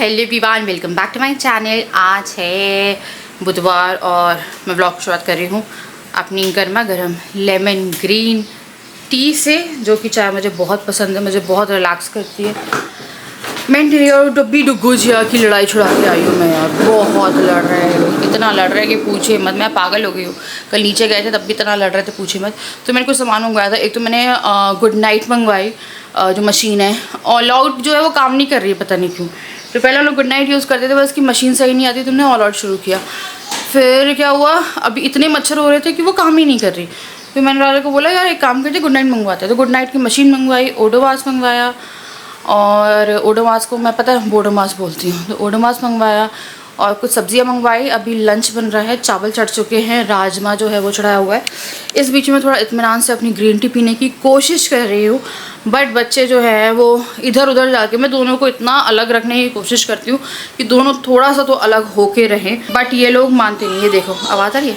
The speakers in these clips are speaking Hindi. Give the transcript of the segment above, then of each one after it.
Hello everyone, welcome back to my channel. आज है बुधवार और मैं ब्लॉग की शुरुआत कर रही हूँ अपनी गर्मा गर्म लेमन ग्रीन टी से, जो कि चाय मुझे बहुत पसंद है, मुझे बहुत रिलैक्स करती है। मैं और डब्बी डुग्गू जिया की लड़ाई छुड़ा के आई हूँ मैं यार। बहुत लड़ रहे हैं लोग, इतना लड़ रहे हैं कि पूछे मत। मैं पागल हो गई हूँ। कल नीचे गए थे तब भी इतना लड़ रहे थे, पूछे मत। तो मैंने कुछ सामान मंगवाया था। एक तो मैंने गुड नाइट मंगवाई, जो मशीन है। ऑल आउट जो है वो काम नहीं कर रही है, पता नहीं क्यों। तो पहले हम लोग गुड नाइट यूज़ करते थे, बस की मशीन सही नहीं आती, तो हमने ऑल आउट शुरू किया। फिर क्या हुआ, अभी इतने मच्छर हो रहे थे कि वो काम ही नहीं कर रही। फिर मैंने राजा को बोला यार एक काम करते गुड नाइट मंगवाते हैं। तो गुड नाइट की मशीन मंगवाई, ओडोमास मंगवाया, और ओडोमास को मैं पता है बोडोमास बोलती हूँ, तो ओडोमास मंगवाया और कुछ सब्जियां मंगवाई। अभी लंच बन रहा है, चावल चढ़ चुके हैं, राजमा जो है वो चढ़ाया हुआ है। इस बीच में थोड़ा इत्मीनान से अपनी ग्रीन टी पीने की कोशिश कर रही हूँ, बट बच्चे जो है वो इधर उधर जाके, मैं दोनों को इतना अलग रखने की कोशिश करती हूँ कि दोनों थोड़ा सा तो अलग होके रहें, बट ये लोग मानते नहीं। ये देखो आवाज़ आ रही है,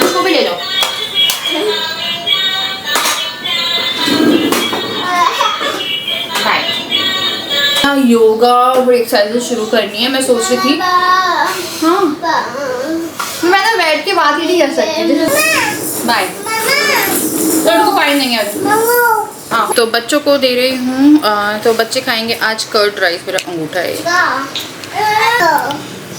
उसको भी ले जाओ। योगा और एक्सरसाइज शुरू करनी है, मैं सोच रही थी। हाँ मैं ना बैठ के बात ही नहीं कर सकती। बाय, तो पानी देंगे आज। हाँ तो बच्चों को दे रही हूँ, तो बच्चे खाएंगे आज कर्ड राइस। मेरा अंगूठा है।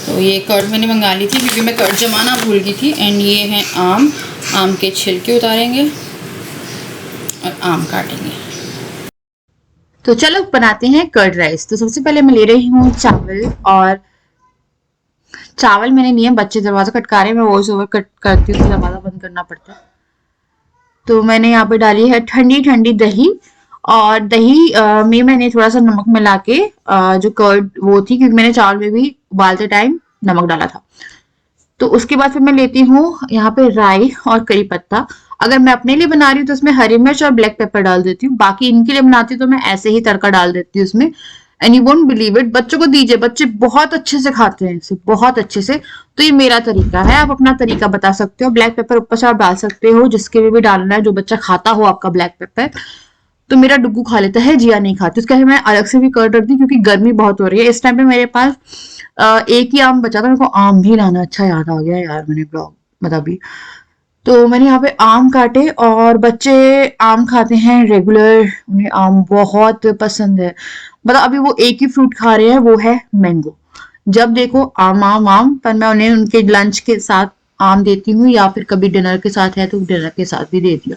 तो ये कर्ड मैंने मंगा ली थी क्योंकि मैं कर्ड जमाना भूल गई थी। एंड ये है आम के छिलके उतारेंगे और आम काटेंगे। तो चलो बनाते हैं कर्ड राइस। तो सबसे पहले मैं ले रही हूँ चावल, और चावल मैंने लिए। बच्चे दरवाजा खटका रहे हैं, मैं वॉइस ओवर कट करती हूँ तो दरवाजा बंद करना पड़ता है। तो मैंने यहाँ पे डाली है ठंडी ठंडी दही, और दही में मैंने थोड़ा सा नमक मिला के, जो कर्ड वो थी, क्योंकि मैंने चावल में भी उबालते टाइम नमक डाला था। तो उसके बाद फिर मैं लेती हूँ यहाँ पे राई और करी पत्ता। अगर मैं अपने लिए बना रही हूँ तो उसमें हरी मिर्च और ब्लैक पेपर डाल देती हूँ। बाकी इनके लिए बनाती हूँ तो मैं ऐसे ही तड़का डाल देती हूँ उसमें। And you won't believe it, बच्चों को दीजिए, बच्चे बहुत अच्छे से खाते हैं इसे, बहुत अच्छे से। तो ये मेरा तरीका है, आप अपना तरीका बता सकते हो। ब्लैक पेपर ऊपर से आप डाल सकते हो, जिसके लिए भी डालना है, जो बच्चा खाता हो आपका ब्लैक पेपर। तो मेरा डुग्गू खा लेता है, जिया नहीं खाती। उसका मैं अलग से भी कर्ड रख दी, क्योंकि गर्मी बहुत हो रही है। इस टाइम पे मेरे पास एक ही आम बचा था, मेरे को आम भी लाना। अच्छा याद आ गया यार, मैंने ब्लॉग बता भी। तो मैंने यहाँ पे आम काटे, और बच्चे आम खाते हैं रेगुलर, उन्हें आम बहुत पसंद है। मतलब अभी वो एक ही फ्रूट खा रहे हैं, वो है मैंगो। जब देखो आम आम आम, पर मैं उन्हें उनके लंच के साथ आम देती हूँ, या फिर कभी डिनर के साथ है तो डिनर के साथ भी दे दिया।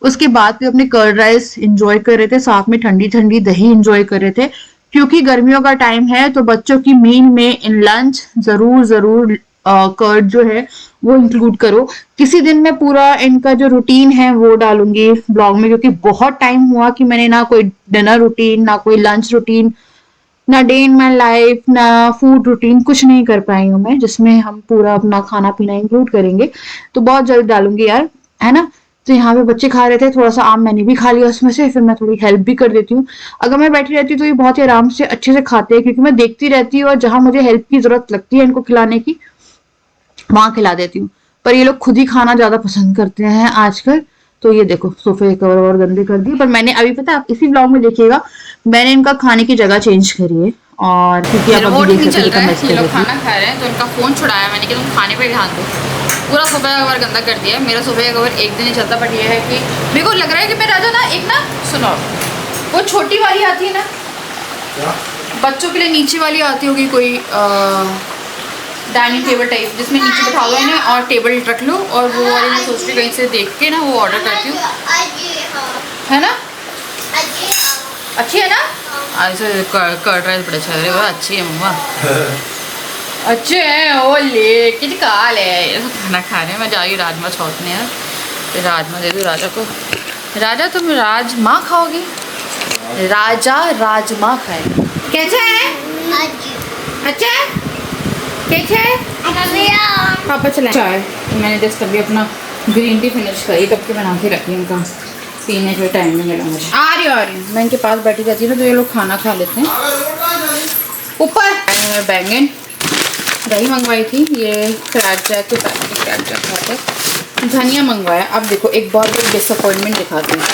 उसके बाद फिर अपने कर्ड राइस इंजॉय कर रहे थे, साथ में ठंडी ठंडी दही इंजॉय कर रहे थे। क्योंकि गर्मियों का टाइम है, तो बच्चों की मील में इन लंच जरूर जरूर कर्ड जो है वो इंक्लूड करो। किसी दिन मैं पूरा इनका जो रूटीन है वो डालूंगी ब्लॉग में, क्योंकि बहुत टाइम हुआ कि मैंने ना कोई डिनर रूटीन, ना कोई लंच रूटीन, ना डे इन माई लाइफ, ना फूड रूटीन, कुछ नहीं कर पाई हूँ मैं, जिसमें हम पूरा अपना खाना पीना इंक्लूड करेंगे। तो बहुत जल्द डालूंगी यार, है ना। तो यहाँ पे बच्चे खा रहे थे, थोड़ा सा आम मैंने भी खा लिया उसमें से। फिर मैं थोड़ी हेल्प भी कर देती हूँ। अगर मैं बैठी रहती हूँ तो ये बहुत ही आराम से अच्छे से खाते हैं, क्योंकि मैं देखती रहती हूँ, और जहां मुझे हेल्प की जरूरत लगती है इनको खिलाने की, वहां खिला देती हूँ। पर ये लोग खुद ही खाना ज्यादा पसंद करते हैं आजकल। तो ये देखो सोफे कवर और गंदे कर दिए। पर मैंने अभी, पता है आप इसी ब्लॉग में देखिएगा, मैंने इनका खाने की जगह चेंज करी है। और क्योंकि आप अभी देख सकते हैं ये लोग खाना खा रहे हैं, तो उनका फोन छुड़ाया मैंने कि तुम खाने पे ध्यान दो। पूरा सोफे का कवर गंदा कर दिया है। मेरा सोफे का कवर एक दिन ही चलता, बट ये है कि मेरे को लग रहा है कि मैं राजा ना, एक ना सुनो, वो छोटी वाली आती है ना, बच्चों के लिए नीचे वाली आती होगी कोई डाइनिंग टेबल टाइप, जिसमें नीचे बैठा लो इन्हें और टेबल रख लो, और वो वाली मैं सोच रही कहीं से देख के ना वो ऑर्डर करती हूँ, है ना। अच्छी है ना। ऐसे कर्ड राइस बड़े अच्छे लग रहे, अच्छी है मम्मा। अच्छे हैं वो, ले कितनी काल है। खाना खा रहे हैं, मैं जा रही हूँ राजमा छौंकने यार। फिर राजमा दे दूँ राजा को। राजा तुम राजमा खाओगे? राजा राजमा खाएगा। कैसा है? अच्छा है? कैसा है? पापा चलाए चाय। मैंने जस्ट अभी अपना ग्रीन टी फिनिश करी, कब के बना के रखी उनका पीने के टाइम में मिला मुझे। आ रही मैं इनके पास बैठी रहती हूँ, तो ये लोग खाना खा लेते हैं। ऊपर बैंगन, दही मंगवाई थी, ये क्रैक जैक के पैकेट, क्रैक जैक खाते हैं। धनिया मंगवाया। अब देखो एक बहुत बड़ी डिसअपॉइंटमेंट दिखाती हूँ।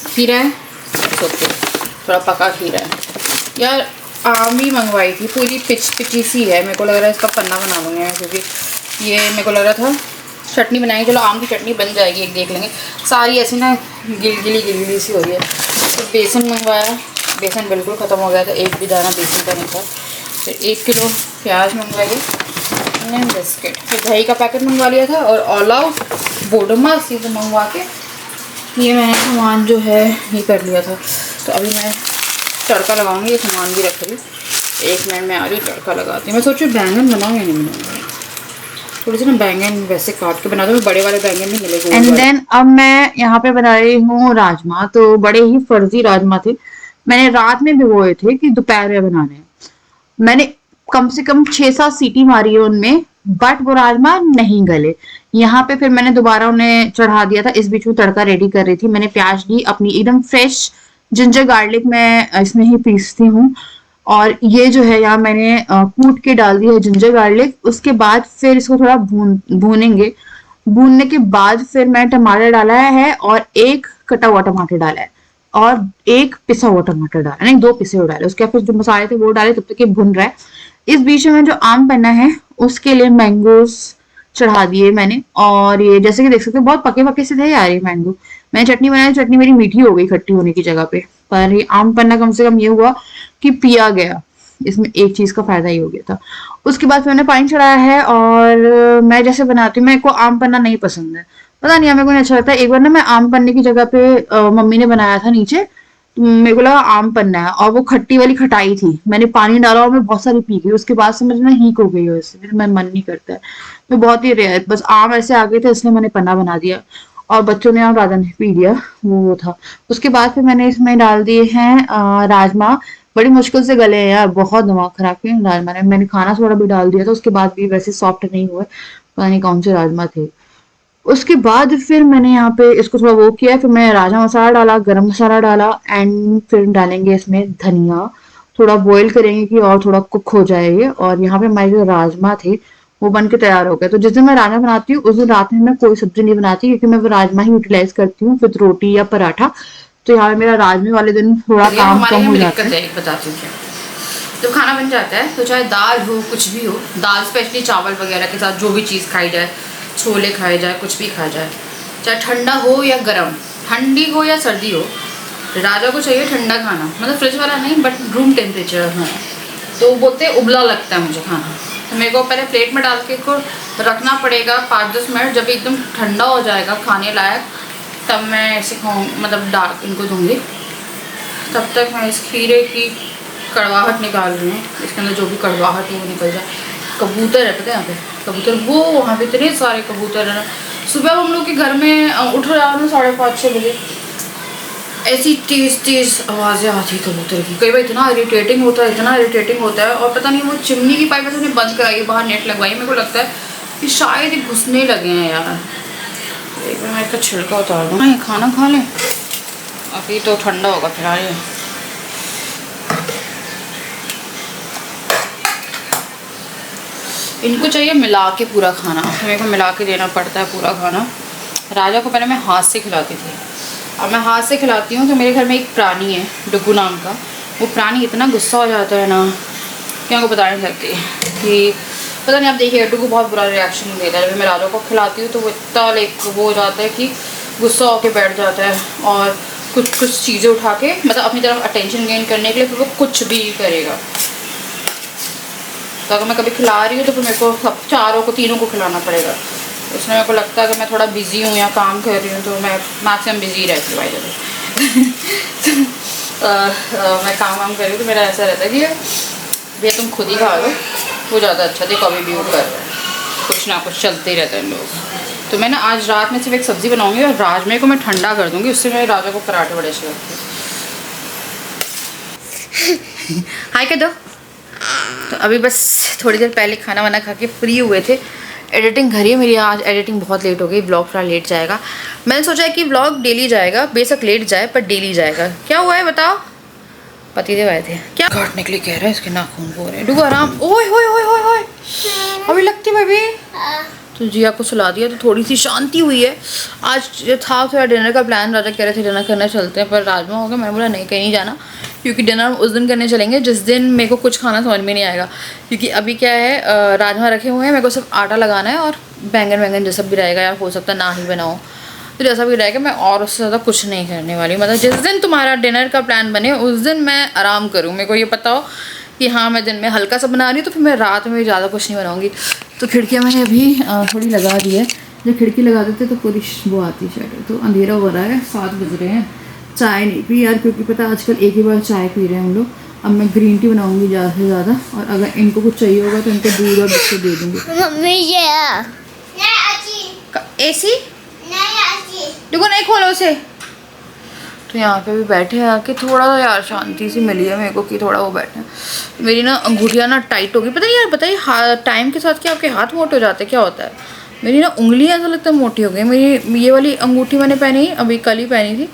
खीरा है, ओके, थोड़ा पका खीरा है यार। आम ही मंगवाई थी, पूरी पिची सी है। मेरे को लग रहा है इसका पन्ना बना लूँगी मैं, क्योंकि ये मेरे को लग रहा था चटनी बनाएंगे। चलो आम की चटनी बन जाएगी, एक देख लेंगे। सारी ऐसी ना गिली सी हो रही है। तो बेसन मंगवाया, बेसन बिल्कुल ख़त्म हो गया था, एक भी दाना बेसन का नहीं था। फिर 1 किलो प्याज मंगवाइए, बिस्किट, फिर दही का पैकेट मंगवा लिया था, और ऑल आउट बोडोमास ये मंगवा के ये मैंने सामान जो है ये कर लिया था। तो अभी मैं तड़का लगाऊंगी, ये सामान भी रख रही हूँ। 1 मिनट में आ रही हूँ, तड़का लगाती हूँ। मैं सोच रही हूँ बैंगन बनाऊँ या नहीं बनाऊँगी, थोड़ी सी ना बैंगन वैसे काट के बना दूँ, बड़े वाले बैंगन नहीं मिलेगा। एंड देन अब मैं यहाँ पे बना रही हूँ राजमा। तो बड़े ही फर्जी राजमा थे, मैंने रात में भिगोए थे कि दोपहर में बनाने। मैंने कम से कम 6-7 सीटी मारी है उनमें, बट वो राजमा नहीं गले। यहाँ पे फिर मैंने दोबारा उन्हें चढ़ा दिया था। इस बीच में तड़का रेडी कर रही थी। मैंने प्याज ली अपनी एकदम फ्रेश, जिंजर गार्लिक मैं इसमें ही पीसती हूँ। और ये जो है यहाँ मैंने कूट के डाल दिया है जिंजर गार्लिक। उसके बाद फिर इसको थोड़ा भूनेंगे। भूनने के बाद फिर मैं टमाटर डाला है, और 1 कटा हुआ टमाटर डाला है, और 1 पिसा हुआ टमाटर डाला, नहीं 2 पिसे हुए डाले। उसके बाद फिर जो मसाले थे वो डाले, तब तक ये भुन रहा है। इस बीच में जो आम पन्ना है उसके लिए मैंगोस चढ़ा दिए मैंने। और ये जैसे कि देख सकते हो बहुत पके से थे यार ये मैंगो। मैंने चटनी बनाई, चटनी मेरी मीठी हो गई खट्टी होने की जगह पे, पर ये आम पन्ना कम से कम ये हुआ कि पिया गया। इसमें एक चीज का फायदा ही हो गया था। उसके बाद मैंने पानी चढ़ाया है, और मैं जैसे बनाती हूँ, मेरे को आम पन्ना नहीं पसंद है, पता नहीं मेरे को नहीं अच्छा लगता। एक बार ना मैं आम पन्ने की जगह पे मम्मी ने बनाया था नीचे, मेरे को लगा आम पन्ना है, और वो खट्टी वाली खटाई थी। मैंने पानी डाला और मैं बहुत सारी पी गई। उसके बाद से मुझे ना हीक हो गई है, इससे फिर मैं मन नहीं करता है। मैं बहुत ही रेयर, बस आम ऐसे आ गए थे इसलिए मैंने पन्ना बना दिया, और बच्चों ने और राजा ने पी लिया, वो था। उसके बाद फिर मैंने इसमें डाल दिए हैं राजमा। बड़ी मुश्किल से गले हैं यार, बहुत दिमाग खराब किया राजमा ने। मैंने खाना सोडा भी डाल दिया था, उसके बाद भी वैसे सॉफ्ट नहीं हुए, पता नहीं कौन से राजमा थे। उसके बाद फिर मैंने यहाँ पे इसको थोड़ा वो किया, फिर मैं राजमा मसाला डाला, गरम मसाला डाला, एंड फिर डालेंगे इसमें धनिया। थोड़ा बॉईल करेंगे कि और थोड़ा कुक हो जाए ये। और यहाँ पे हमारे जो राजमा थे वो बन के तैयार हो गए। तो जिस दिन मैं राजमा बनाती हूँ उस दिन रात में मैं कोई सब्जी नहीं बनाती, क्योंकि मैं वो राजमा ही यूटिलाइज करती हूँ विद रोटी या पराठा। तो यहाँ पे मेरा राजमे वाले दिन थोड़ा काम कम हो जाता है। बताती हूँ, जब खाना बन जाता है तो चाहे दाल हो कुछ भी हो, दाल स्पेशली चावल वगैरह के साथ जो भी चीज़ खाई जाए, छोले खाए जाए, कुछ भी खाया जाए, चाहे ठंडा हो या गर्म, ठंडी हो या सर्दी हो, राजा को चाहिए ठंडा खाना, मतलब फ्रिज वाला नहीं बट रूम टेम्परेचर खाना। तो वो बोलते हैं उबला लगता है मुझे खाना, तो मेरे को पहले प्लेट में डाल के को रखना पड़ेगा 5-10 मिनट। जब एकदम ठंडा हो जाएगा खाने लायक, तब मैं ऐसे खाऊँ, मतलब डाल इनको दूँगी। तब तक मैं इस खीरे की कड़वाहट निकाल रही हूँ, इसके अंदर जो भी कड़वाहट है वो निकल जाए। कबूतर है, पता है यहाँ पे कबूतर, वो वहाँ पे इतने सारे कबूतर हैं। सुबह हम लोग के घर में उठ रहा है 5:30-6 बजे, ऐसी तेज़ आवाज़ें आती कबूतर की। कई बार इतना इरिटेटिंग होता है, और पता नहीं वो चिमनी की पाइप उसने बंद कराई है, बाहर नेट लगवाई। मेरे को लगता है कि शायद ही घुसने लगे हैं यार। एक बार मैं इसका छिलका उतार दूँ, ये खाना खा लें, अभी तो ठंडा होगा फिलहाल। ये इनको चाहिए मिला के पूरा खाना, मेरे को मिला के देना पड़ता है पूरा खाना। राजा को पहले मैं हाथ से खिलाती थी, अब मैं हाथ से खिलाती हूँ। तो मेरे घर में एक प्राणी है डुगू नाम का, वो प्राणी इतना गुस्सा हो जाता है ना कि आपको बता नहीं सकती, कि पता नहीं, आप देखिएगा डुगू बहुत बुरा रिएक्शन देता है। जब मैं राजा को खिलाती हूँ तो वो इतना वो हो जाता है कि गुस्सा होकर बैठ जाता है, और कुछ चीज़ें उठा के मतलब अपनी तरफ अटेंशन गेन करने के लिए फिर वो कुछ भी करेगा। तो अगर मैं कभी खिला रही हूँ तो फिर मेरे को सब तीनों को खिलाना पड़ेगा। उसमें मेरे को लगता है कि मैं थोड़ा बिज़ी हूँ या काम कर रही हूँ, तो मैं मैक्सिमम बिज़ी रहती हूँ भाई जब मैं काम कर रही हूँ तो मेरा ऐसा रहता है कि भैया तुम खुद ही खा लो, वो ज़्यादा अच्छा। देखो अभी भी वो कर रहा है, कुछ ना कुछ चलते ही रहता है लोग। तो मैं ना आज रात में सिर्फ एक सब्ज़ी बनाऊँगी, और राजमे को मैं ठंडा कर दूँगी, उससे मेरे राजा को पराठे बड़े अच्छे लगते हैं। हाय कह दो। तो अभी बस थोड़ी देर पहले खाना वाना खा के फ्री हुए थे। एडिटिंग घर ही मेरी, आज एडिटिंग बहुत लेट हो गई, ब्लॉग थोड़ा लेट जाएगा। मैंने सोचा है कि ब्लॉग डेली जाएगा, बेशक लेट जाए पर डेली जाएगा। क्या हुआ है बताओ? पतिदेव आए थे क्या? काटने के लिए कह रहे हैं, इसके नाखून हो रहे हैं। डुगू आराम, ओए होए होए होए होए, अभी लगती बेबी, तो जिया को सुला दिया तो थोड़ी सी शांति हुई है। आज था थोड़ा डिनर का प्लान, राजा कह रहे थे डिनर करने चलते हैं, पर राजमा हो गया। मैंने बोला नहीं, कहीं नहीं जाना, क्योंकि डिनर उस दिन करने चलेंगे जिस दिन मेरे को कुछ खाना समझ में नहीं आएगा। क्योंकि अभी क्या है, राजमा रखे हुए हैं, मेरे को सिर्फ आटा लगाना है और बैंगन जैसा भी रहेगा, या हो सकता है ना ही बनाओ, तो जैसा भी रहेगा। मैं और उससे ज़्यादा कुछ नहीं करने वाली। मतलब जिस दिन तुम्हारा डिनर का प्लान बने उस दिन मैं आराम करूँ। मेरे को ये पता हो कि हाँ मैं दिन में हल्का सा बना रही हूँ, तो फिर मैं रात में ज़्यादा कुछ नहीं बनाऊँगी। तो खिड़कियाँ मैंने अभी थोड़ी लगा दी है। जब खिड़की लगा देते तो पूरी वो आती शटर। तो अंधेरा हो रहा है, 7 बज रहे हैं। चाय नहीं पी यार, क्योंकि पता आजकल एक ही बार चाय पी रहे हैं हम लोग। अब मैं ग्रीन टी बनाऊँगी ज़्यादा से ज़्यादा, और अगर इनको कुछ चाहिए होगा तो इनको दूध और बिस्कुट दे दूँगी। मम्मी ये AC देखो, नहीं खोलो उसे। तो यहाँ पे भी बैठे हैं आके, थोड़ा सा यार शांति सी मिली है मेरे को कि थोड़ा वो बैठे हैं। मेरी ना अंगूठियाँ ना टाइट हो गई, पता नहीं यार, बताइए टाइम के साथ क्या आपके हाथ मोटे हो जाते हैं, क्या होता है? मेरी ना उंगलियाँ ऐसा लगता है मोटी हो गई। मेरी ये वाली अंगूठी मैंने पहनी, अभी कल ही पहनी थी,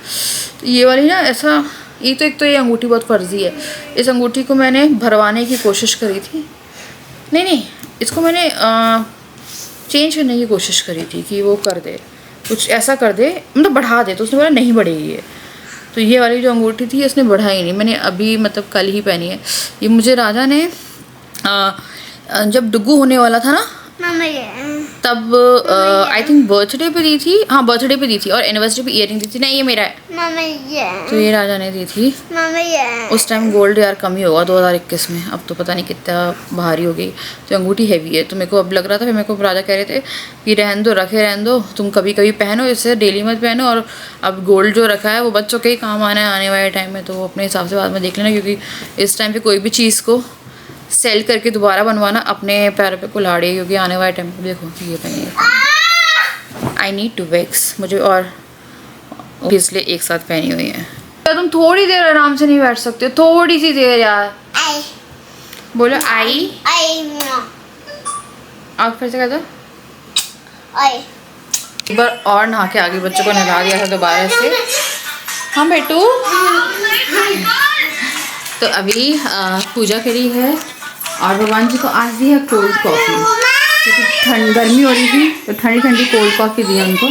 तो ये वाली ना ऐसा, एक तो ये अंगूठी बहुत फर्जी है। इस अंगूठी को मैंने भरवाने की कोशिश करी थी, नहीं इसको मैंने चेंज करने की कोशिश करी थी कि वो कर दे, कुछ ऐसा कर दे, मतलब बढ़ा दे। तो उसने बोला नहीं बढ़ेगी ये। तो ये वाली जो अंगूठी थी इसने बढ़ाई नहीं। मैंने अभी मतलब कल ही पहनी है। ये मुझे राजा ने जब डुग्गू होने वाला था ना, मम्मी ये तब आई थिंक बर्थडे पे दी थी। हाँ बर्थडे पे दी थी, और एनिवर्सरी पे ईयरिंग दी थी। नहीं ये मेरा है। मम्मी ये तो ये राजा ने दी थी। मम्मी ये उस टाइम गोल्ड यार कम ही होगा 2021 में, अब तो पता नहीं कितना भारी हो गई। तो अंगूठी हैवी है, तो मेरे को अब लग रहा था, फिर मेरे को राजा कह रहे थे कि रहन दो, रखे रहन दो, तुम कभी कभी पहनो, इससे डेली मत पहनो। और अब गोल्ड जो रखा है वो बच्चों के ही काम आना है आने वाले टाइम में, तो वो अपने हिसाब से बाद में देख लेना। क्योंकि इस टाइम पर कोई भी चीज़ को सेल करके दोबारा बनवाना अपने पैरों पे कुल्हाड़ी है, क्योंकि आने वाले टाइम पे देखो ये पहनी, आई नीड टू वैक्स मुझे, और इसलिए एक साथ पहनी हुई है। तो तुम थोड़ी देर आराम से नहीं बैठ सकते? थोड़ी सी देर यार। आई बोलो आई आग फिर से कर दो। आई एक बार और नहा के आगे बच्चों को नहला दिया था दोबारा से। हाँ बेटू, तो अभी पूजा करी है और भगवान जी को आज दी है कोल्ड कॉफ़ी, क्योंकि ठंड गर्मी हो रही थी तो ठंडी ठंडी कोल्ड कॉफ़ी दी उनको।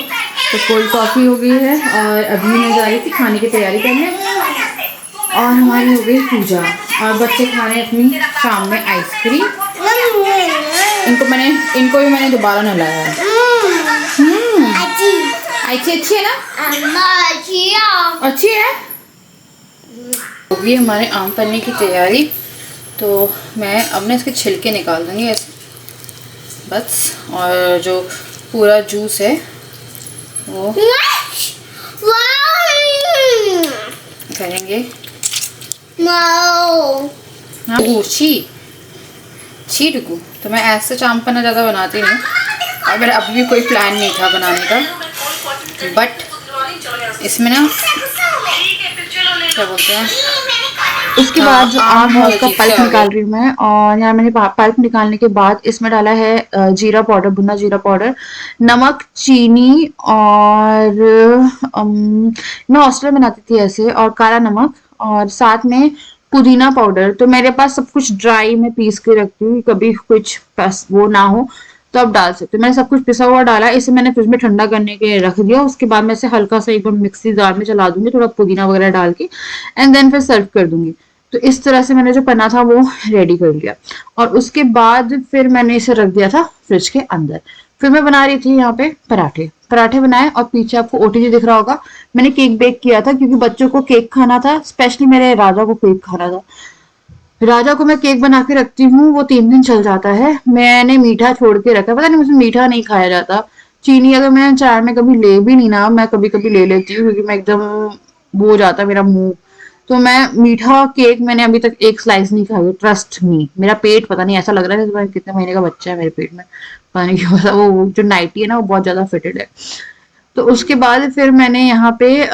तो कोल्ड कॉफ़ी हो गई है, और अभी मैं जा रही थी खाने की तैयारी करने, और हमारी हो गई पूजा, और बच्चे खा रहे हैं अपनी शाम में आइसक्रीम। इनको भी मैंने दोबारा नहलाया है। अच्छी है ना? अच्छी है। होगी हमारे आम पन्ने की तैयारी। तो मैं अब ना इसके छिलके निकाल दूँगी ऐसे बस, और जो पूरा जूस है वो करेंगे। हाँ छी डुगू। तो मैं ऐसे आम पन्ना ज़्यादा बनाती नहीं, और मेरा अभी भी कोई प्लान नहीं था बनाने का, बट इसमें ना क्या बोलते हैं, उसके बाद जो आम है उसका पल्प निकाल रही हूँ मैं। और यहाँ मैंने पल्प निकालने के बाद इसमें डाला है जीरा पाउडर, भुना जीरा पाउडर, नमक, चीनी, और मैं हॉस्टल में बनाती थी ऐसे, और काला नमक, और साथ में पुदीना पाउडर। तो मेरे पास सब कुछ ड्राई में पीस के रखती हूँ, कभी कुछ वो ना हो तो आप डाल सकते हो। मैंने सब कुछ पिसा हुआ डाला, इसे मैंने फ्रिज में ठंडा करने के रख दिया। उसके बाद मैं इसे हल्का सा एक बार मिक्सी जार में चला दूंगी, थोड़ा पुदीना वगैरह डाल के, एंड देन फिर सर्व कर दूंगी। तो इस तरह से मैंने जो पन्ना था वो रेडी कर लिया, और उसके बाद फिर मैंने इसे रख दिया था फ्रिज के अंदर। फिर मैं बना रही थी यहाँ पे पराठे बनाए, और पीछे आपको ओटीजी दिख रहा होगा, मैंने केक बेक किया था, क्योंकि बच्चों को केक खाना था, स्पेशली मेरे राजा को केक खाना था। राजा को मैं केक बना के रखती हूँ, वो 3 दिन चल जाता है। मैंने मीठा छोड़ के रखा, पता नहीं मुझे मीठा नहीं खाया जाता। चीनी अगर मैं चाय में कभी ले भी नहीं ना, मैं कभी कभी ले लेती हूँ, क्योंकि मैं एकदम वो हो जाता मेरा मुंह। तो मैं मीठा केक मैंने अभी तक एक स्लाइस नहीं खाई, ट्रस्ट मी। मेरा पेट पता नहीं ऐसा लग रहा है कितने महीने का बच्चा है मेरे पेट में, पता नहीं क्यों। पता वो जो नाइटी है ना वो बहुत ज्यादा फिटेड है। तो उसके बाद फिर मैंने यहाँ पे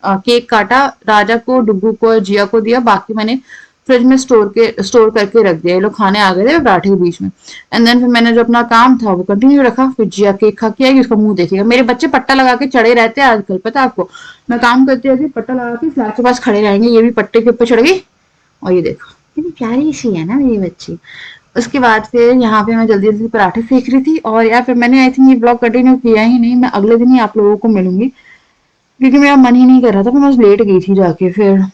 केक काटा, राजा को, डुग्गू को और जिया को दिया, बाकी मैंने फ्रिज में स्टोर करके रख दिया। ये लोग खाने आ गए थे पराठे के बीच में, एंड देन फिर मैंने जो अपना काम था वो कंटिन्यू रखा। फिर जिया केक खा के आएगी, उसका मुंह देखेगा। मेरे बच्चे पट्टा लगा के चढ़े रहते हैं आजकल, पता है आपको। मैं काम करती रहती, पट्टा लगा के फ्लैट के पास खड़े रहेंगे। ये भी पट्टे के ऊपर चढ़ गई, और ये देखो कितनी प्यारी सी है ना मेरी बच्ची। उसके बाद फिर यहाँ पे मैं जल्दी जल्दी पराठे सेक रही थी, और यार फिर मैंने आई थिंक ये ब्लॉग कंटिन्यू किया ही नहीं, मैं अगले दिन ही आप लोगों को मिलूंगी क्योंकि मेरा मन ही नहीं कर रहा था, फिर मैं लेट गई थी जाके फिर।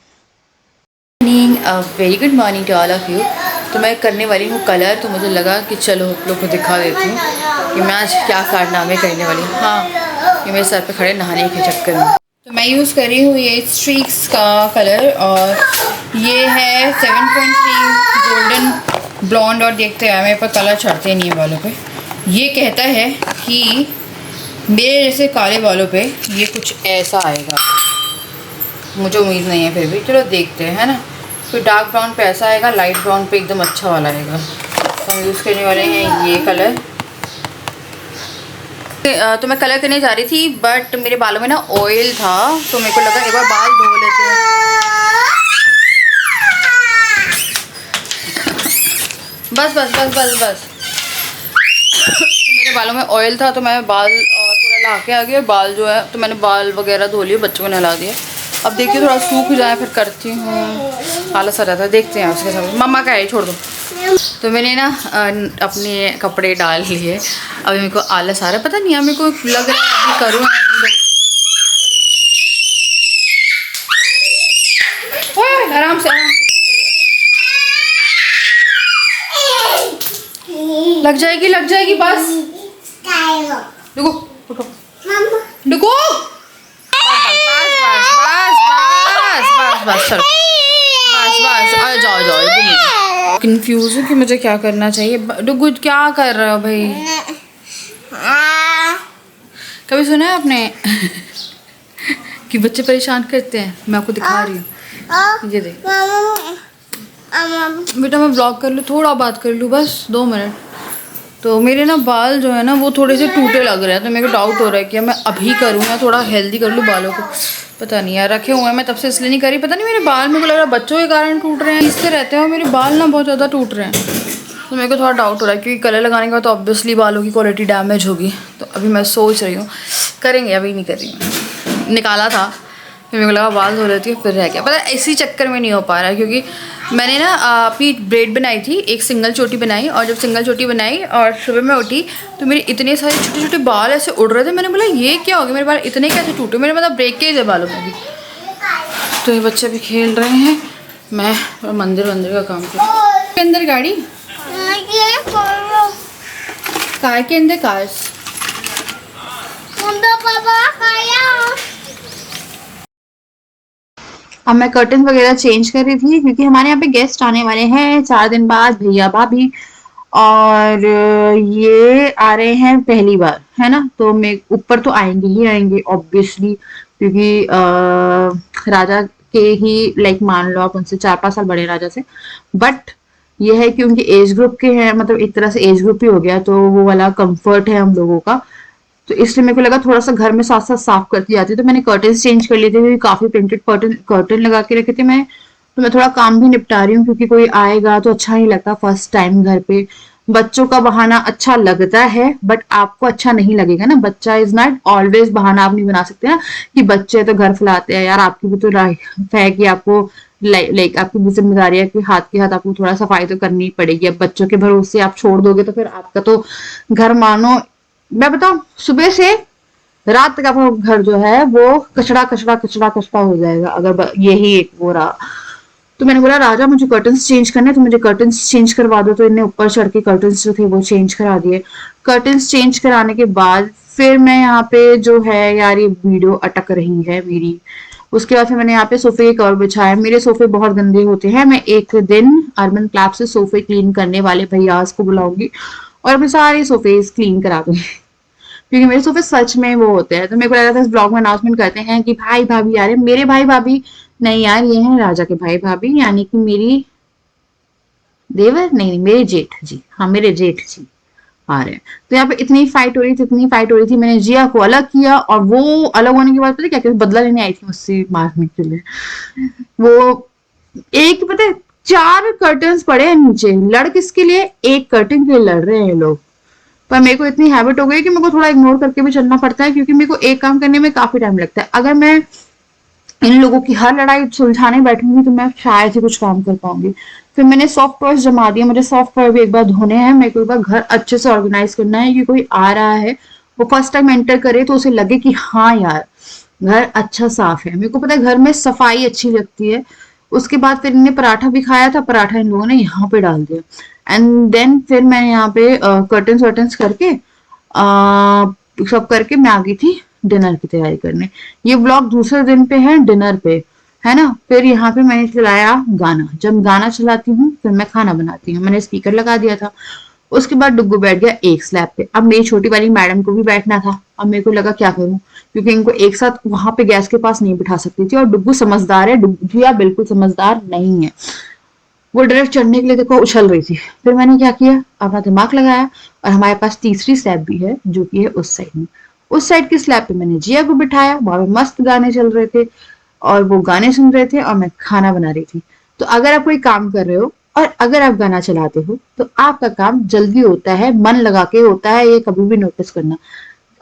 Very good morning to all of you. तो मैं करने वाली हूँ कलर, तो मुझे लगा कि चलो आप लोग को दिखा देती हूँ कि मैं आज क्या कारनामे करने वाली हूँ। हाँ, ये मेरे सर पे खड़े नहाने के चक्कर में। तो मैं यूज़ कर रही हूँ ये स्ट्रीक्स का कलर, और ये है 7.3 गोल्डन ब्लॉन्ड। और देखते हैं मेरे पर कलर चढ़ते नहीं है बालों पे। ये कहता है कि मेरे जैसे काले बालों पे ये कुछ ऐसा आएगा, मुझे उम्मीद नहीं है, फिर भी चलो देखते हैं, है ना। फिर डार्क ब्राउन पे ऐसा आएगा, लाइट ब्राउन पे एकदम अच्छा वाला आएगा। तो हम यूज़ करने वाले हैं ये कलर। तो मैं कलर करने जा रही थी, बट मेरे बालों में ना ऑयल था, तो मेरे को लगा एक बार बाल धो लेते हैं। बस बस बस बस बस। तो मेरे बालों में ऑयल था, तो मैं बाल पूरा ला के आ गया। बाल जो है, तो मैंने बाल वगैरह धो लिए, बच्चों को नहला दिया। अब देखिए थोड़ा सूख जाए फिर करती हूँ। आलस आ रहा था, देखते हैं उसके साथ। मम्मा का है, छोड़ दो। तो मैंने ना अपने कपड़े डाल लिए। अभी मेरे को आलस आ रहा है, पता नहीं यार, मेरे को लग रहा है अभी करूँ। आराम से लग जाएगी बस। रुको रुको रुको, बस चलो, बस आ जाओ। कंफ्यूज हूँ कि मुझे क्या करना चाहिए। डुगु क्या कर रहे हो भाई? कभी सुना है आपने कि बच्चे परेशान करते हैं? मैं आपको दिखा रही हूँ, ये देख। बेटा मैं ब्लॉग कर लूँ, थोड़ा बात कर लूँ, बस 2 मिनट। तो मेरे ना बाल जो है ना वो थोड़े से टूटे लग रहे हैं, तो मेरे को डाउट हो रहा है कि मैं अभी करूँ या थोड़ा हेल्दी कर लूँ बालों को। पता नहीं यार, रखे हुए हैं मैं तब से, इसलिए नहीं करी। पता नहीं मेरे बाल, मेरे को लग रहा है बच्चों के कारण टूट रहे हैं, इससे रहते हैं, और मेरे बाल ना बहुत ज़्यादा टूट रहे हैं। तो मेरे को थोड़ा डाउट हो रहा है, क्योंकि कलर लगाने के बाद तो ऑब्वियसली बालों की क्वालिटी डैमेज होगी। तो अभी मैं सोच रही हूँ करेंगे, अभी नहीं कर रही हूँ। निकाला था, फिर मेरे को लगा बाल धो लेती हूँ, फिर रह गया। पता है इसी चक्कर में नहीं हो पा रहा है, क्योंकि मैंने ना अपनी ब्रेड बनाई थी, एक सिंगल चोटी बनाई, और जब सिंगल चोटी बनाई और सुबह में उठी तो मेरे इतने सारे छोटे छोटे बाल ऐसे उड़ रहे थे। मैंने बोला ये क्या हो गया, मेरे बाल इतने कैसे टूटे? मेरे मतलब ब्रेकेज है बालों में भी। तो ये बच्चे भी खेल रहे हैं, मैं मंदिर का काम कर रही हूँ। के अंदर गाड़ी कार के अंदर कार्स। अब मैं कर्टन वगैरह चेंज कर रही थी, क्योंकि हमारे यहाँ पे गेस्ट आने वाले हैं 4 दिन बाद, भैया भाभी, और ये आ रहे हैं पहली बार, है ना। तो मैं ऊपर तो आएंगे ही आएंगे ऑब्वियसली, क्योंकि राजा के ही लाइक मान लो आप उनसे 4-5 साल बड़े राजा से। बट ये है कि उनके एज ग्रुप के हैं, मतलब एक तरह से एज ग्रुप ही हो गया, तो वो वाला कंफर्ट है हम लोगों का। तो इसलिए मेरे को लगा थोड़ा सा घर में साथ साथ साफ करती जाती, तो मैंने कर्टन्स चेंज कर लिए थे, काफी प्रिंटेड कर्टन लगा के रखे थे मैं। तो मैं थोड़ा काम भी निपटा रही हूँ, क्योंकि कोई आएगा तो अच्छा नहीं लगता फर्स्ट टाइम घर पे। बच्चों का बहाना अच्छा लगता है, बट आपको अच्छा नहीं लगेगा ना। बच्चा इज नॉट ऑलवेज बहाना, आप नहीं बना सकते ना कि बच्चे तो घर फैलाते हैं। यार आपकी भी तो राइट है कि आपको लाइक आपकी भी जिम्मेदारी है कि हाथ के हाथ आपको थोड़ा सफाई तो करनी पड़ेगी। अब बच्चों के भरोसे आप छोड़ दोगे तो फिर आपका तो घर मानो, मैं बताऊं, सुबह से रात तक आपका घर जो है वो कचड़ा कचड़ा कचड़ा कचड़ा हो जाएगा, अगर यही एक वो रहा। तो मैंने बोला राजा मुझे कर्टन्स चेंज करने, तो मुझे कर्टन्स चेंज करवा दो। तो इन्हें ऊपर चढ़ के कर्टन्स जो थे वो चेंज करा दिए। कर्टन्स चेंज कराने के बाद फिर मैं यहाँ पे जो है, यार ये वीडियो अटक रही है मेरी। उसके बाद फिर मैंने यहाँ पे सोफे के कवर बिछाए। मेरे सोफे बहुत गंदे होते हैं, मैं एक दिन अर्बन क्लैप से सोफे क्लीन करने वाले भैयास को बुलाऊंगी और मैं सारे सोफे क्लीन करा दूंगी, क्योंकि मेरे सोफे सच में वो होते हैं। तो मेरे को लग रहा था इस ब्लॉग में अनाउंसमेंट करते हैं कि भाई भाभी आ रहे हैं। मेरे भाई भाभी नहीं यार, ये हैं राजा के भाई भाभी, यानी कि मेरी देवर नहीं, मेरे जेठ जी, हाँ मेरे जेठ जी आ रहे हैं। तो यहाँ पे इतनी फाइट हो रही थी, मैंने जिया को अलग किया, और वो अलग होने के बाद पता क्या, बदला लेने आई थी मुझसे मारने के लिए। वो एक पता है 4 कर्टन्स पड़े हैं नीचे, लड़ किसके लिए, एक कर्टन के लिए लड़ रहे हैं लोग। पर मेरे को इतनी हैबिट हो गई कि मेरे को थोड़ा इग्नोर करके भी चलना पड़ता है, क्योंकि मेरे को एक काम करने में काफी टाइम लगता है। अगर मैं इन लोगों की हर लड़ाई सुलझाने बैठूंगी तो मैं शायद ही कुछ काम कर पाऊंगी। फिर मैंने सॉफ्ट टॉयज जमा दिया, मुझे सॉफ्ट टॉय भी एक बार धोने हैं, मेरे को एक बार घर अच्छे से ऑर्गेनाइज करना है कि कोई आ रहा है वो फर्स्ट टाइम एंटर करे तो उसे लगे कि हाँ यार घर अच्छा साफ है। मेरे को पता है घर में सफाई अच्छी लगती है। उसके बाद फिर इन्हें पराठा भी खाया था, पराठा इन लोगों ने यहाँ पे डाल दिया एंड देन फिर मैंने यहाँ पे कर्टन वर्टन्स करके सब करके मैं आ गई थी डिनर की तैयारी करने। ये व्लॉग दूसरे दिन पे है, डिनर पे है ना। फिर यहाँ पे मैंने चलाया गाना, जब गाना चलाती हूँ फिर मैं खाना बनाती हूँ, मैंने स्पीकर लगा दिया था। उसके बाद डुग्गू बैठ गया एक स्लैब पे। अब मेरी छोटी वाली मैडम को भी बैठना था। अब मेरे को लगा क्या करूं, क्योंकि इनको एक साथ वहां पे गैस के पास नहीं बिठा सकती थी और डुग्गू समझदार है, डुग्गिया बिल्कुल समझदार नहीं है। वो डायरेक्ट चढ़ने के लिए देखो उछल रही थी। फिर मैंने क्या किया, अपना दिमाग लगाया और हमारे पास तीसरी स्लैब भी है जो कि है उस साइड में। उस साइड की स्लैब पे मैंने जिया को बिठाया, वहां पे मस्त गाने चल रहे थे और वो गाने सुन रहे थे और मैं खाना बना रही थी। तो अगर आप कोई काम कर रहे हो और अगर आप गाना चलाते हो तो आपका काम जल्दी होता है, मन लगा के होता है, ये कभी भी नोटिस करना।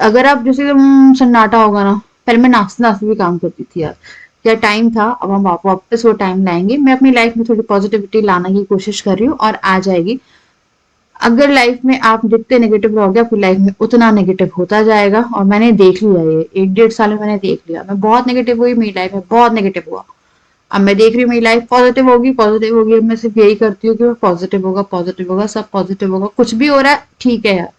अगर आप जैसे सन्नाटा होगा ना, पहले मैं नाचते नाचते भी काम करती थी यार, क्या टाइम था। अब हम वापस वो टाइम लाएंगे। मैं अपनी लाइफ में थोड़ी पॉजिटिविटी लाने की कोशिश कर रही हूँ और आ जाएगी। अगर लाइफ में आप जितने नेगेटिव रहोगे आपकी लाइफ में उतना नेगेटिव होता जाएगा और मैंने देख लिया, ये 1-1.5 साल में मैंने देख लिया। मैं बहुत नेगेटिव हुई, मेरी लाइफ में बहुत नेगेटिव हुआ। अब मैं देख रही हूँ मेरी लाइफ पॉजिटिव होगी, पॉजिटिव होगी। अब मैं सिर्फ यही करती हूँ कि पॉजिटिव होगा, पॉजिटिव होगा, सब पॉजिटिव होगा। कुछ भी हो रहा है ठीक है यार।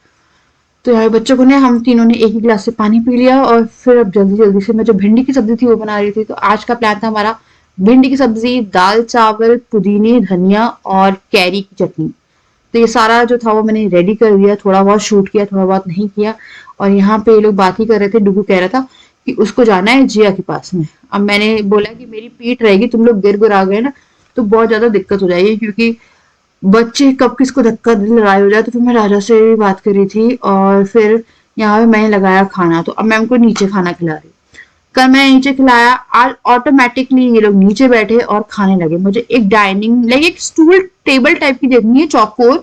तो यार बच्चों को ने हम तीनों ने एक ही गिलास से पानी पी लिया और फिर अब जल्दी जल्दी से मैं जो भिंडी की सब्जी थी वो बना रही थी। तो आज का प्लान था हमारा भिंडी की सब्जी, दाल चावल, पुदीने धनिया और कैरी की चटनी। तो ये सारा जो था वो मैंने रेडी कर दिया, थोड़ा बहुत शूट किया, थोड़ा बहुत नहीं किया। और यहाँ पे ये लोग बात ही कर रहे थे, डुगू कह रहा था कि उसको जाना है जिया के पास में। अब मैंने बोला कि मेरी पीठ रहेगी, तुम लोग गिर गुरा गए ना तो बहुत ज्यादा दिक्कत हो जाएगी, क्योंकि बच्चे कब किसको धक्का लड़ाई हो जाए। तो फिर मैं राजा से भी बात करी थी और फिर यहाँ पे मैंने लगाया खाना। तो अब मैं उनको नीचे खाना खिला रही। कल मैंने नीचे खिलाया, आज ऑटोमेटिकली ये लोग नीचे बैठे और खाने लगे। मुझे एक डाइनिंग लाइक एक स्टूल टेबल टाइप की देखनी है चौकोर,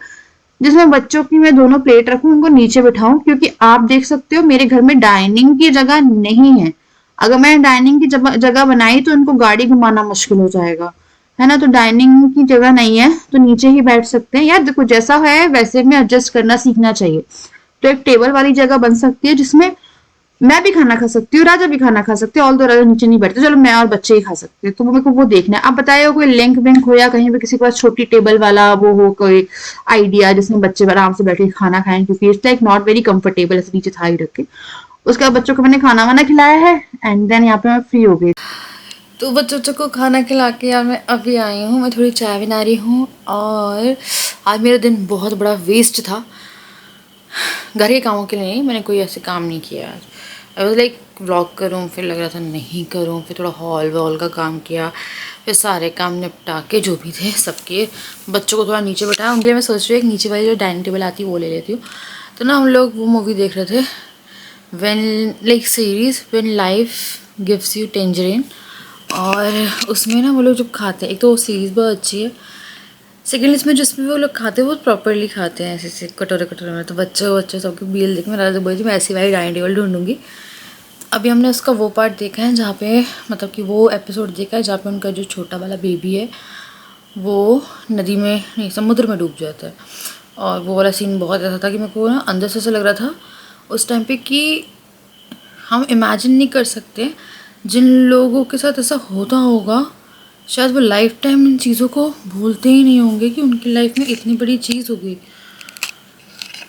जिसमें बच्चों की मैं दोनों प्लेट रखूं, उनको नीचे बिठाऊं, क्योंकि आप देख सकते हो मेरे घर में डाइनिंग की जगह नहीं है। अगर मैंने डाइनिंग की जगह बनाई तो इनको गाड़ी घुमाना मुश्किल हो जाएगा, है ना। तो डाइनिंग की जगह नहीं है तो नीचे ही बैठ सकते हैं। यार देखो जैसा है वैसे में एडजस्ट करना सीखना चाहिए। तो एक टेबल वाली जगह बन सकती है जिसमें मैं भी खाना खा सकती हूँ, राजा भी खाना खा सकते हैं। ऑल दो राजा नीचे नहीं बैठते, चलो मैं और बच्चे ही खा सकते हैं। तो मेरे को वो देखना है। आप बताइए कोई लिंक विंक हो या कहीं पे किसी के पास छोटी टेबल वाला वो हो कोई आइडिया जिसमें बच्चे आराम से बैठ के खाना खाएं, क्योंकि it's like not very comfortable ऐसे नीचे थाली रख के। उसके बाद बच्चों को मैंने खाना वाना खिलाया है एंड देन यहाँ पे मैं फ्री हो गई। तो बच्चों को खाना खिला के यार मैं अभी आई हूँ, मैं थोड़ी चाय बना रही हूँ। और आज मेरा दिन बहुत बड़ा वेस्ट था, घर के कामों के लिए नहीं, मैंने कोई ऐसे काम नहीं किया आज। आई वाज लाइक व्लॉग करूँ, फिर लग रहा था नहीं करूँ, फिर थोड़ा हॉल वॉल का काम किया, फिर सारे काम निपटा के जो भी थे सबके, बच्चों को थोड़ा नीचे बैठाया। उनके लिए मैं सोच रही हूँ एक नीचे वाली जो डाइनिंग टेबल आती है वो ले लेती हूँ। तो ना हम लोग वो मूवी देख रहे थे, when like series when life gives you tangerine. और उसमें ना वो लोग जब खाते हैं, एक तो वो सीरीज़ बहुत अच्छी है, सेकेंड इसमें जिसमें वो लोग खाते हैं वो प्रॉपरली खाते हैं, ऐसे ऐसे कटोरे कटोरे में। तो बच्चे सबके बील देख, मैं राजा बोली थी मैं ऐसी वाली डाइनिंग टेबल ढूंढूंगी। अभी हमने उसका वो पार्ट देखा है जहाँ पे मतलब कि वो एपिसोड देखा है जहाँ पे उनका जो छोटा वाला बेबी है वो नदी में नहीं समुद्र में डूब जाता है। और वो वाला सीन बहुत ऐसा था कि मेरे को ना अंदर से ऐसा लग रहा था उस टाइम पे कि हम इमेजिन नहीं कर सकते जिन लोगों के साथ ऐसा होता होगा शायद वो लाइफ टाइम इन चीज़ों को भूलते ही नहीं होंगे कि उनकी लाइफ में इतनी बड़ी चीज़ हो गई।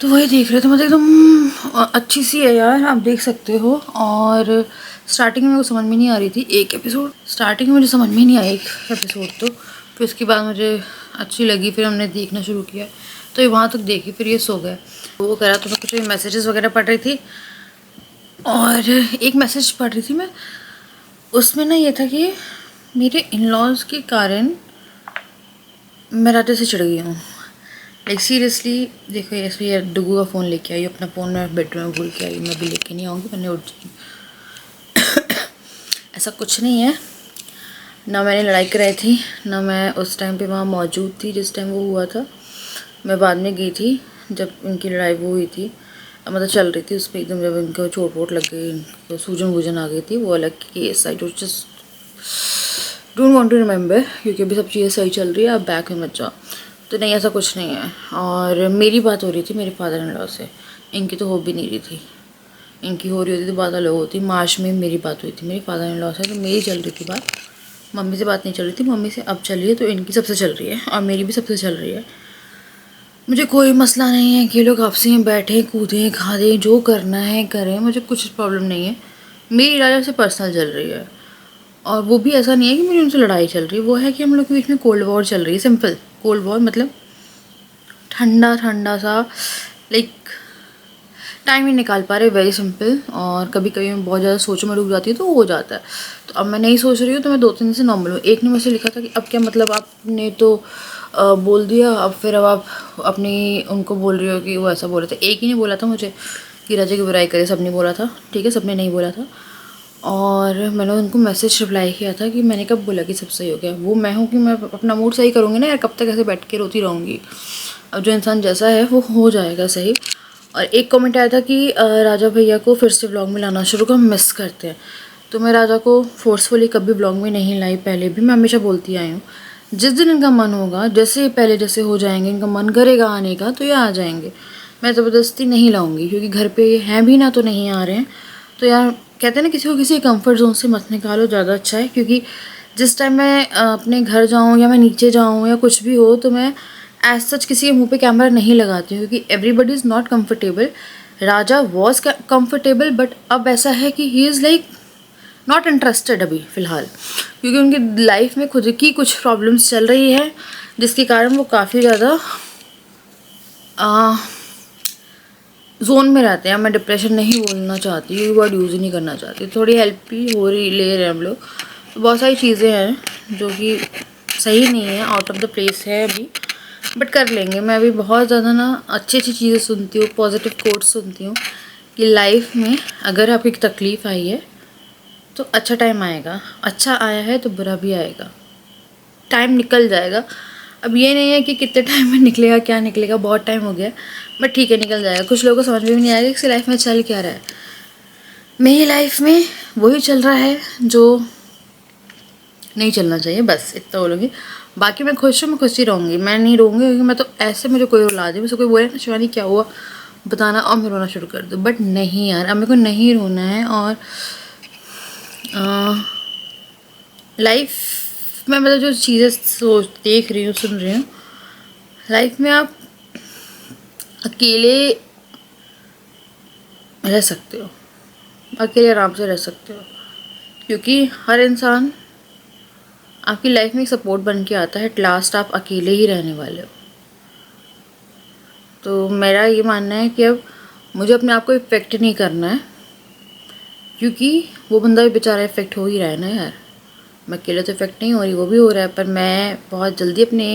तो वही देख रहे थे, मतलब एकदम अच्छी सी है यार, आप देख सकते हो। और स्टार्टिंग में मेरे को समझ में नहीं आ रही थी, एक एपिसोड स्टार्टिंग में मुझे समझ में नहीं आया एक एपिसोड। तो फिर उसके बाद मुझे अच्छी लगी, फिर हमने देखना शुरू किया। तो ये वहाँ तक देखी, फिर ये सो गए। वो कह रहा तो मैं कुछ मैसेजेस वगैरह पढ़ रही थी और एक मैसेज पढ़ रही थी मैं, उसमें ना ये था कि मेरे इन लॉज के कारण मैं रात से चिढ़ गई हूँ। लाइक सीरियसली देखो, ये डुगू का फ़ोन लेके आई, अपना फ़ोन मैं बेडरूम में भूल के आई, मैं भी लेके नहीं आऊँगी, मैंने उठ जाऊँगी। ऐसा कुछ नहीं है, ना मैंने लड़ाई कराई थी, ना मैं उस टाइम पे वहाँ मौजूद थी जिस टाइम वो हुआ था। मैं बाद में गई थी जब उनकी लड़ाई वो हुई थी, मतलब चल रही थी उस पर एकदम, जब उनको चोट वोट लग गई, सूजन वूजन आ गई थी, वो अलग केस आई। जो just don't want to remember, क्योंकि अभी सब चीज़ें सही चल रही है, आप बैक में मत जाओ। तो नहीं, ऐसा कुछ नहीं है। और मेरी बात हो रही थी मेरे फादर इन लॉ से, इनकी तो हो भी नहीं रही थी। इनकी हो रही होती तो बात अलग होती। मार्च में मेरी बात हुई थी मेरे फादर इन लॉ से, तो मेरी चल रही थी बात, मम्मी से बात नहीं चल रही थी। मम्मी से अब चल रही है, तो इनकी सबसे चल रही है और मेरी भी सबसे चल रही है। मुझे कोई मसला नहीं है कि लोग आपसे बैठें कूदें खा दें, जो करना है करें, मुझे कुछ प्रॉब्लम नहीं है। मेरी राजा से पर्सनल चल रही है, और वो भी ऐसा नहीं है कि मेरी उनसे लड़ाई चल रही है, वो है कि हम लोग के बीच में कोल्ड वॉर चल रही है। सिंपल कोल्ड वॉर, मतलब ठंडा ठंडा सा, लाइक टाइम ही निकाल पा रहे, वेरी सिंपल। और कभी कभी मैं बहुत ज़्यादा सोचों में डूब जाती है तो हो जाता है। तो अब मैं नहीं सोच रही हूँ, तो मैं 2-3 दिन से नॉर्मल हूँ। एक ने मुझसे लिखा था कि अब क्या मतलब, आपने तो बोल दिया, अब फिर अब आप अपनी उनको बोल रही हो कि वो ऐसा बोल रहे थे। एक ही ने बोला था मुझे कि राजा की बुराई करे, सब ने बोला था, ठीक है, सब ने नहीं बोला था। और मैंने उनको मैसेज रिप्लाई किया था कि मैंने कब बोला कि सब सही हो गया। वो मैं हूँ कि मैं अपना मूड सही करूँगी ना यार, कब तक ऐसे बैठ के रोती रहूँगी। अब जो इंसान जैसा है वो हो जाएगा सही। और एक कमेंट आया था कि राजा भैया को फिर से व्लॉग में लाना शुरू कर, मिस करते हैं। तो मैं राजा को फोर्सफुली कभी व्लॉग में नहीं लाई, पहले भी मैं हमेशा बोलती आई हूँ। जिस दिन इनका मन होगा, जैसे पहले जैसे हो जाएंगे, इनका मन करेगा आने का, तो ये आ जाएंगे। मैं ज़बरदस्ती नहीं लाऊंगी, क्योंकि घर पे ये हैं भी ना तो नहीं आ रहे हैं। तो यार कहते हैं ना, किसी को किसी कंफर्ट जोन से मत निकालो, ज़्यादा अच्छा है। क्योंकि जिस टाइम मैं अपने घर जाऊँ या मैं नीचे जाऊँ या कुछ भी हो, तो मैं एज सच किसी के मुंह पे कैमरा नहीं लगाती हूँ, क्योंकि everybody is not comfortable. Raja was comfortable, but अब ऐसा है कि he is like not interested अभी फ़िलहाल, क्योंकि उनकी लाइफ में खुद की कुछ प्रॉब्लम्स चल रही है, जिसके कारण वो काफ़ी ज़्यादा जोन में रहते हैं। मैं डिप्रेशन नहीं बोलना चाहती, ये वर्ड यूज़ ही नहीं करना चाहती। थोड़ी हेल्प भी हो रही ले रहे हैं हम लोग। तो बहुत सारी चीज़ें हैं जो कि सही नहीं है, आउट ऑफ द प्लेस है अभी, बट कर लेंगे। मैं अभी बहुत ज़्यादा ना अच्छी अच्छी चीज़ें सुनती हूँ, पॉजिटिव कोट्स सुनती हूँ कि लाइफ में अगर आपकी तकलीफ़ आई है तो अच्छा टाइम आएगा, अच्छा आया है तो बुरा भी आएगा, टाइम निकल जाएगा। अब ये नहीं है कि कितने टाइम में निकलेगा, क्या निकलेगा, बहुत टाइम हो गया, बट ठीक है, निकल जाएगा। कुछ लोगों को समझ में भी नहीं आएगा कि इसकी लाइफ में चल क्या रहा है। मेरी लाइफ में वही चल रहा है जो नहीं चलना चाहिए, बस इतना बोलूँगी। बाकी मैं खुश हूँ, मैं खुश ही रहूँगी, मैं नहीं रोऊँगी, क्योंकि मैं तो ऐसे, मुझे कोई रुला दे, मुझे कोई बोले ना शिवानी क्या हुआ बताना, और मैं रोना शुरू कर दूँ, बट नहीं यार, अब मेरे को नहीं रोना है। और लाइफ में मतलब जो चीज़ें सोच देख रही हूँ, सुन रही हूँ, लाइफ में आप अकेले रह सकते हो, अकेले आराम से रह सकते हो, क्योंकि हर इंसान आपकी लाइफ में एक सपोर्ट बन के आता है। एट लास्ट आप अकेले ही रहने वाले हो। तो मेरा ये मानना है कि अब मुझे अपने आप को इफ़ेक्ट नहीं करना है, क्योंकि वो बंदा भी बेचारा इफ़ेक्ट हो ही रहा है ना यार। मैं अकेले तो इफ़ेक्ट नहीं हो रही, वो भी हो रहा है, पर मैं बहुत जल्दी अपने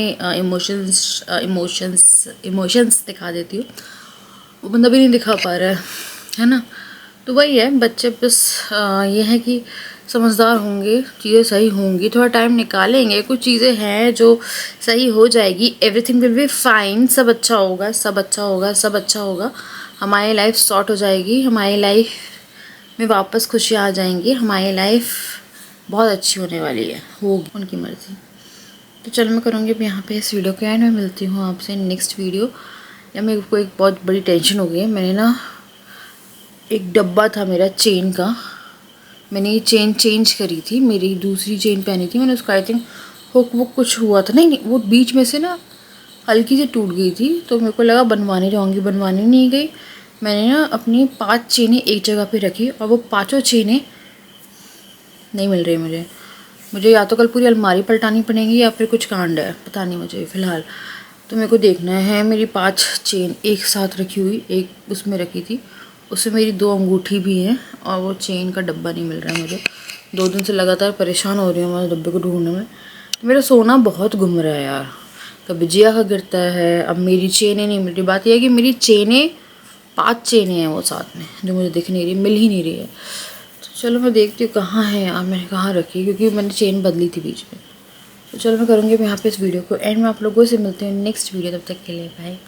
इमोशंस दिखा देती हूँ, वो बंदा भी नहीं दिखा पा रहा है ना। तो वही है, बच्चे बस ये है कि समझदार होंगे, चीज़ें सही होंगी, थोड़ा टाइम निकालेंगे, कुछ चीज़ें हैं जो सही हो जाएगी। एवरीथिंग विल बी फाइन, सब अच्छा होगा, सब अच्छा होगा, सब अच्छा होगा। हमारी लाइफ सॉर्ट हो जाएगी, हमारी लाइफ में वापस खुशियाँ आ जाएंगी, हमारी लाइफ बहुत अच्छी होने वाली है, होगी, उनकी मर्ज़ी। तो चल मैं करूँगी अब यहाँ पे इस वीडियो के एंड में, मिलती हूँ आपसे नेक्स्ट वीडियो। या मेरे को एक बहुत बड़ी टेंशन हो गई है, मैंने ना एक डब्बा था मेरा चेन का, मैंने ये चेन चेंज करी थी, मेरी दूसरी चेन पहनी थी मैंने, उसका आई थिंक हुक वो कुछ हुआ था, नहीं वो बीच में से ना हल्की से टूट गई थी। तो मेरे को लगा बनवाने जाऊँगी, बनवाने नहीं गई। मैंने ना अपनी 5 चेनें एक जगह पे रखी, और वो 5 चेनें नहीं मिल रही मुझे या तो कल पूरी अलमारी पलटानी पड़ेगी, या फिर कुछ कांड है, पता नहीं मुझे फ़िलहाल। तो मेरे को देखना है, मेरी 5 चेन एक साथ रखी हुई, एक उसमें रखी थी, उसमें मेरी 2 अंगूठी भी हैं, और वो चेन का डब्बा नहीं मिल रहा है मुझे। 2 दिन से लगातार परेशान हो रही हूँ मैं डब्बे को ढूंढने में। तो मेरा सोना बहुत घूम रहा है यार, कभी जिया का गिरता है, अब मेरी चेनें नहीं मिल रही। बात यह है कि मेरी चेनें 5 चेनें हैं वो साथ में, जो मुझे दिख नहीं रही, मिल ही नहीं रही है। तो चलो मैं देखती हूँ कहाँ है यार, मैंने कहाँ रखी, क्योंकि मैंने चेन बदली थी बीच में। तो चलो मैं करूँगी यहाँ पे इस वीडियो को एंड में, आप लोगों से मिलती हूँ नेक्स्ट वीडियो। तब तक के लिए बाय।